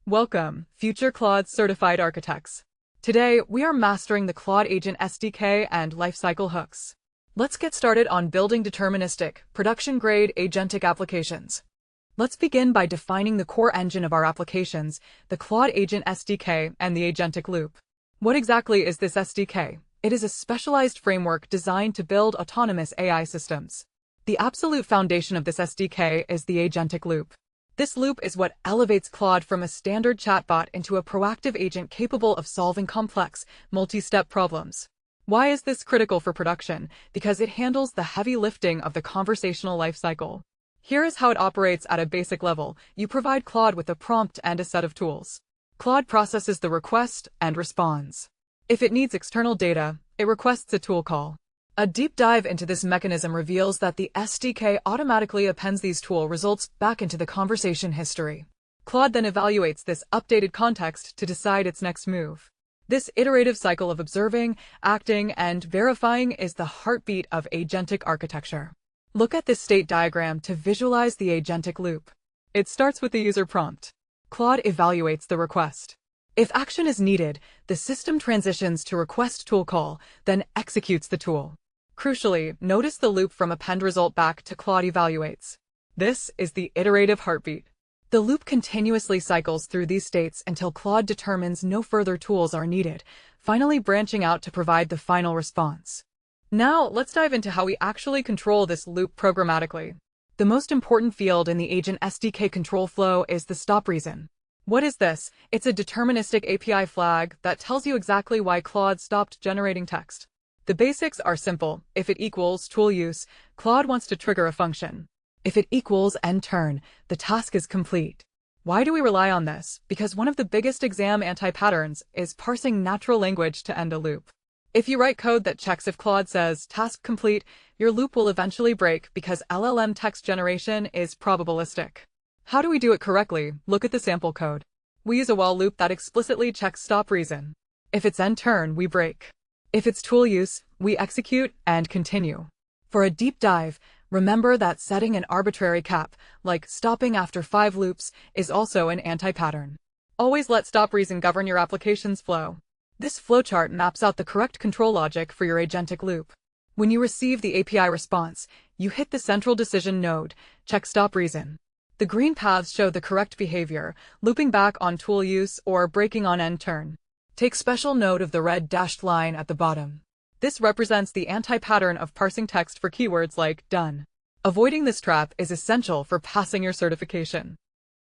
Welcome, future Claude certified architects. Today, we are mastering the Claude Agent SDK and Lifecycle hooks. Let's get started on building deterministic, production-grade agentic applications. Let's begin by defining the core engine of our applications, the Claude Agent SDK and the agentic loop. What exactly is this SDK? It is a specialized framework designed to build autonomous AI systems. The absolute foundation of this SDK is the agentic loop. This loop is what elevates Claude from a standard chatbot into a proactive agent capable of solving complex, multi-step problems. Why is this critical for production? Because it handles the heavy lifting of the conversational lifecycle. Here is how it operates at a basic level. You provide Claude with a prompt and a set of tools. Claude processes the request and responds. If it needs external data, it requests a tool call. A deep dive into this mechanism reveals that the SDK automatically appends these tool results back into the conversation history. Claude then evaluates this updated context to decide its next move. This iterative cycle of observing, acting, and verifying is the heartbeat of agentic architecture. Look at this state diagram to visualize the agentic loop. It starts with the user prompt. Claude evaluates the request. If action is needed, the system transitions to request tool call, then executes the tool. Crucially, notice the loop from append result back to Claude evaluates. This is the iterative heartbeat. The loop continuously cycles through these states until Claude determines no further tools are needed, finally branching out to provide the final response. Now, let's dive into how we actually control this loop programmatically. The most important field in the Agent SDK control flow is the stop reason. What is this? It's a deterministic API flag that tells you exactly why Claude stopped generating text. The basics are simple. If it equals tool use, Claude wants to trigger a function. If it equals end turn, the task is complete. Why do we rely on this? Because one of the biggest exam anti-patterns is parsing natural language to end a loop. If you write code that checks if Claude says task complete, your loop will eventually break because LLM text generation is probabilistic. How do we do it correctly? Look at the sample code. We use a while loop that explicitly checks stop reason. If it's end turn, we break. If it's tool use, we execute and continue. For a deep dive, remember that setting an arbitrary cap, like stopping after 5 loops, is also an anti-pattern. Always let stop reason govern your application's flow. This flowchart maps out the correct control logic for your agentic loop. When you receive the API response, you hit the central decision node, check stop reason. The green paths show the correct behavior, looping back on tool use or breaking on end turn. Take special note of the red dashed line at the bottom. This represents the anti-pattern of parsing text for keywords like done. Avoiding this trap is essential for passing your certification.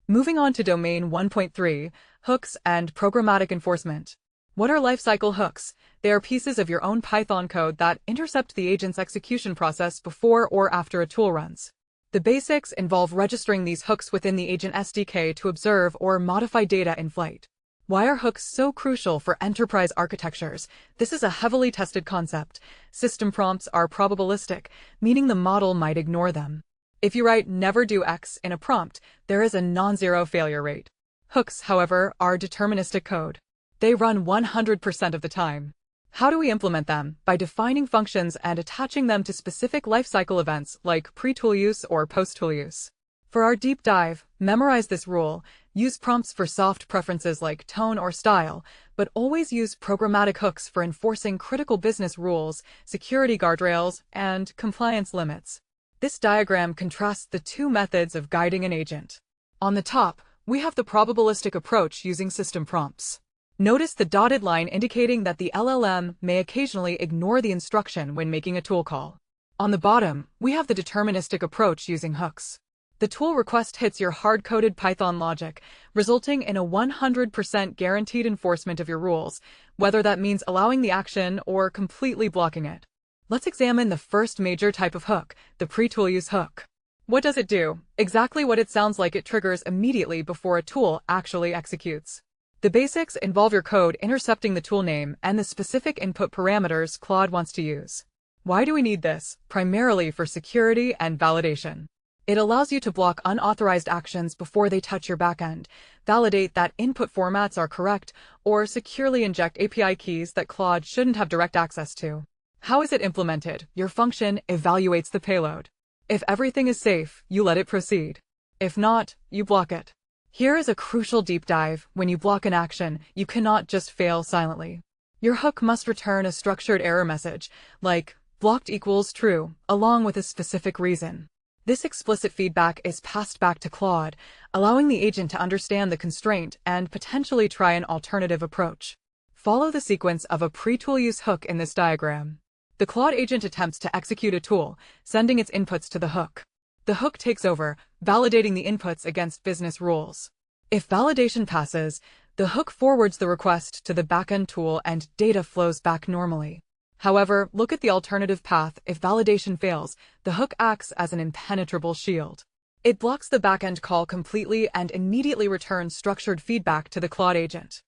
Moving on to Domain 1.3, hooks and programmatic enforcement. What are lifecycle hooks? They are pieces of your own Python code that intercept the agent's execution process before or after a tool runs. The basics involve registering these hooks within the Agent SDK to observe or modify data in flight. Why are hooks so crucial for enterprise architectures? This is a heavily tested concept. System prompts are probabilistic, meaning the model might ignore them. If you write never do X in a prompt, there is a non-zero failure rate. Hooks, however, are deterministic code. They run 100% of the time. How do we implement them? By defining functions and attaching them to specific lifecycle events like pre-tool use or post-tool use. For our deep dive, memorize this rule. Use prompts for soft preferences like tone or style, but always use programmatic hooks for enforcing critical business rules, security guardrails, and compliance limits. This diagram contrasts the two methods of guiding an agent. On the top, we have the probabilistic approach using system prompts. Notice the dotted line indicating that the LLM may occasionally ignore the instruction when making a tool call. On the bottom, we have the deterministic approach using hooks. The tool request hits your hard-coded Python logic, resulting in a 100% guaranteed enforcement of your rules, whether that means allowing the action or completely blocking it. Let's examine the first major type of hook, the pre-tool use hook. What does it do? Exactly what it sounds like. It triggers immediately before a tool actually executes. The basics involve your code intercepting the tool name and the specific input parameters Claude wants to use. Why do we need this? Primarily for security and validation. It allows you to block unauthorized actions before they touch your backend, validate that input formats are correct, or securely inject API keys that Claude shouldn't have direct access to. How is it implemented? Your function evaluates the payload. If everything is safe, you let it proceed. If not, you block it. Here is a crucial deep dive. When you block an action, you cannot just fail silently. Your hook must return a structured error message, like blocked equals true, along with a specific reason. This explicit feedback is passed back to Claude, allowing the agent to understand the constraint and potentially try an alternative approach. Follow the sequence of a pre-tool use hook in this diagram. The Claude agent attempts to execute a tool, sending its inputs to the hook. The hook takes over, validating the inputs against business rules. If validation passes, the hook forwards the request to the backend tool and data flows back normally. However, look at the alternative path. If validation fails, the hook acts as an impenetrable shield. It blocks the backend call completely and immediately returns structured feedback to the Claude agent.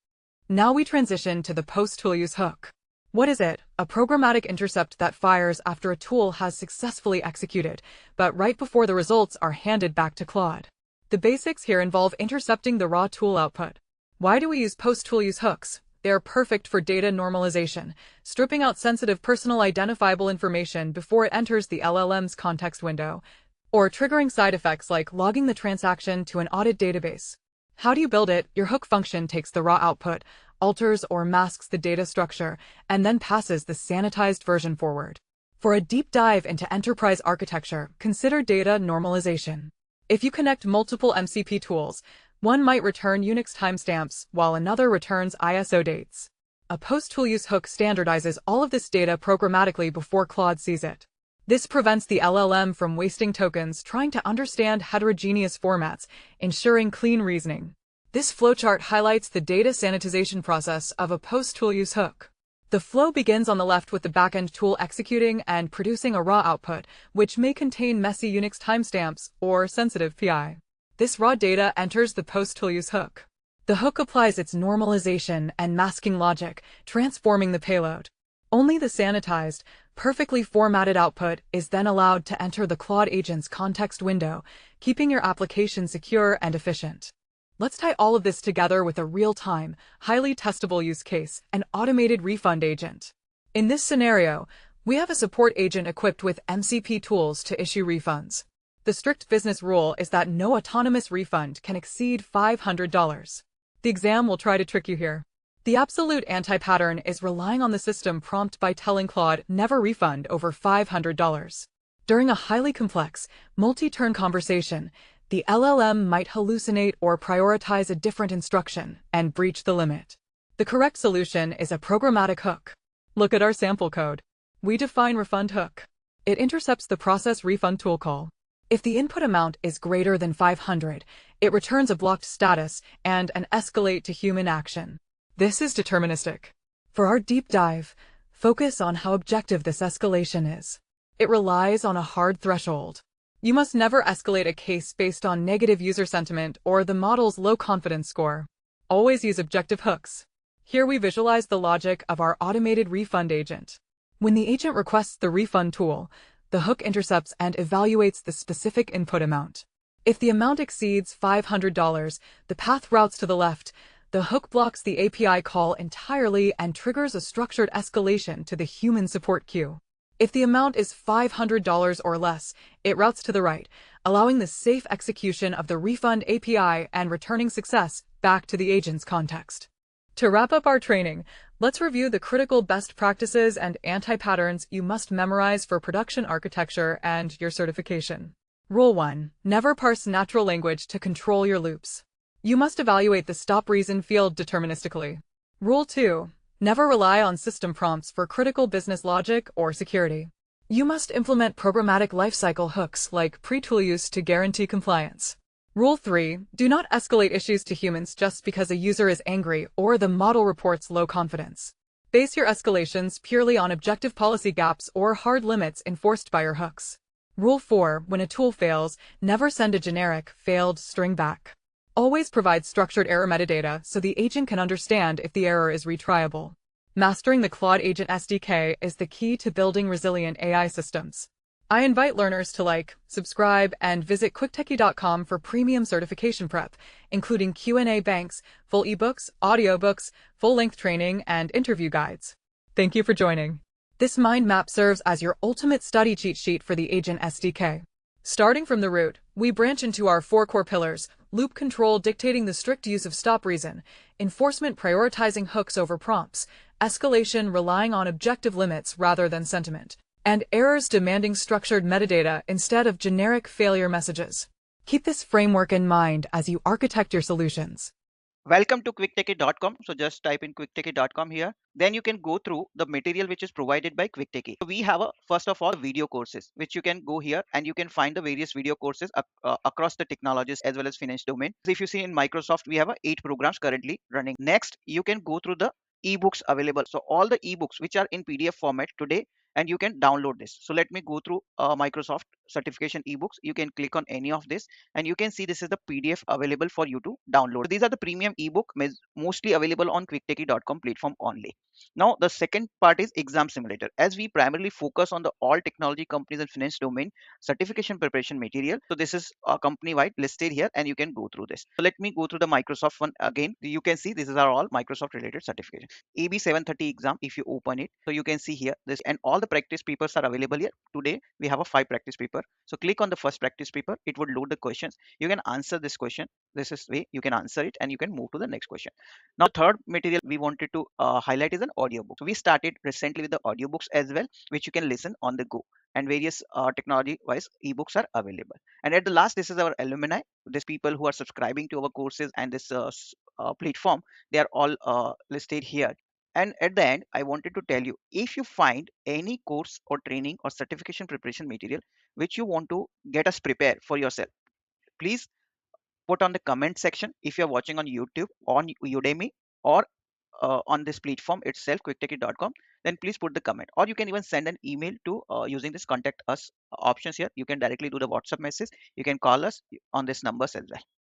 Now we transition to the post-tool use hook. What is it? A programmatic intercept that fires after a tool has successfully executed, but right before the results are handed back to Claude. The basics here involve intercepting the raw tool output. Why do we use post-tool use hooks? They are perfect for data normalization, stripping out sensitive personal identifiable information before it enters the LLM's context window, or triggering side effects like logging the transaction to an audit database. How do you build it? Your hook function takes the raw output, alters or masks the data structure, and then passes the sanitized version forward. For a deep dive into enterprise architecture, consider data normalization. If you connect multiple MCP tools, one might return Unix timestamps, while another returns ISO dates. A post-tool use hook standardizes all of this data programmatically before Claude sees it. This prevents the LLM from wasting tokens trying to understand heterogeneous formats, ensuring clean reasoning. This flowchart highlights the data sanitization process of a post-tool use hook. The flow begins on the left with the backend tool executing and producing a raw output, which may contain messy Unix timestamps or sensitive PI. This raw data enters the post-tool use hook. The hook applies its normalization and masking logic, transforming the payload. Only the sanitized, perfectly formatted output is then allowed to enter the Claude agent's context window, keeping your application secure and efficient. Let's tie all of this together with a real-time, highly testable use case, an automated refund agent. In this scenario, we have a support agent equipped with MCP tools to issue refunds. The strict business rule is that no autonomous refund can exceed $500. The exam will try to trick you here. The absolute anti-pattern is relying on the system prompt by telling Claude never refund over $500. During a highly complex, multi-turn conversation, the LLM might hallucinate or prioritize a different instruction and breach the limit. The correct solution is a programmatic hook. Look at our sample code. We define refund hook. It intercepts the process refund tool call. If the input amount is greater than 500, it returns a blocked status and an escalate to human action. This is deterministic. For our deep dive, focus on how objective this escalation is. It relies on a hard threshold. You must never escalate a case based on negative user sentiment or the model's low confidence score. Always use objective hooks. Here we visualize the logic of our automated refund agent. When the agent requests the refund tool, the hook intercepts and evaluates the specific input amount. If the amount exceeds $500, the path routes to the left. The hook blocks the API call entirely and triggers a structured escalation to the human support queue. If the amount is $500 or less, it routes to the right, allowing the safe execution of the refund API and returning success back to the agent's context. To wrap up our training, let's review the critical best practices and anti-patterns you must memorize for production architecture and your certification. Rule 1. Never parse natural language to control your loops. You must evaluate the stop reason field deterministically. Rule 2. Never rely on system prompts for critical business logic or security. You must implement programmatic lifecycle hooks like pre-tool use to guarantee compliance. Rule 3. Do not escalate issues to humans just because a user is angry or the model reports low confidence. Base your escalations purely on objective policy gaps or hard limits enforced by your hooks. Rule 4. When a tool fails, never send a generic, failed string back. Always provide structured error metadata so the agent can understand if the error is retriable. Mastering the Claude Agent SDK is the key to building resilient AI systems. I invite learners to like, subscribe, and visit quicktechie.com for premium certification prep, including Q&A banks, full ebooks, audiobooks, full-length training, and interview guides. Thank you for joining. This mind map serves as your ultimate study cheat sheet for the Agent SDK. Starting from the root, we branch into our four core pillars: loop control dictating the strict use of stop reason, enforcement prioritizing hooks over prompts, escalation relying on objective limits rather than sentiment, and errors demanding structured metadata instead of generic failure messages. Keep this framework in mind as you architect your solutions. Welcome to quicktechie.com. So just type in quicktechie.com here. Then you can go through the material which is provided by Quicktechie. So we have first of all video courses which you can go here and you can find the various video courses across the technologies as well as finance domain. So if you see in Microsoft, we have 8 programs currently running. Next, you can go through the ebooks available. So all the ebooks which are in PDF format today, and you can download this. So let me go through Microsoft certification ebooks. You can click on any of this and you can see this is the PDF available for you to download. So these are the premium ebook mostly available on quicktechie.com platform only. Now the second part is exam simulator. As we primarily focus on the all technology companies and finance domain certification preparation material, so this is company wide listed here and you can go through this. So let me go through the Microsoft one again. You can see this is all Microsoft related certification. AB 730 exam, if you open it, so you can see here this, and all the practice papers are available here. Today we have a 5 practice paper. So click on the first practice paper, it would load the questions. You can answer this question. This is way you can answer it and you can move to the next question. Now third material we wanted to highlight is an audiobook. So we started recently with the audiobooks as well, which you can listen on the go, and various technology wise ebooks are available. And at the last, this is our alumni. These people who are subscribing to our courses and this platform, they are all listed here. And at the end, I wanted to tell you, if you find any course or training or certification preparation material which you want to get us prepare for yourself, please put on the comment section. If you're watching on YouTube, on Udemy, or on this platform itself, quicktechie.com, then please put the comment, or you can even send an email to using this contact us options here. You can directly do the WhatsApp message. You can call us on this numbers as well.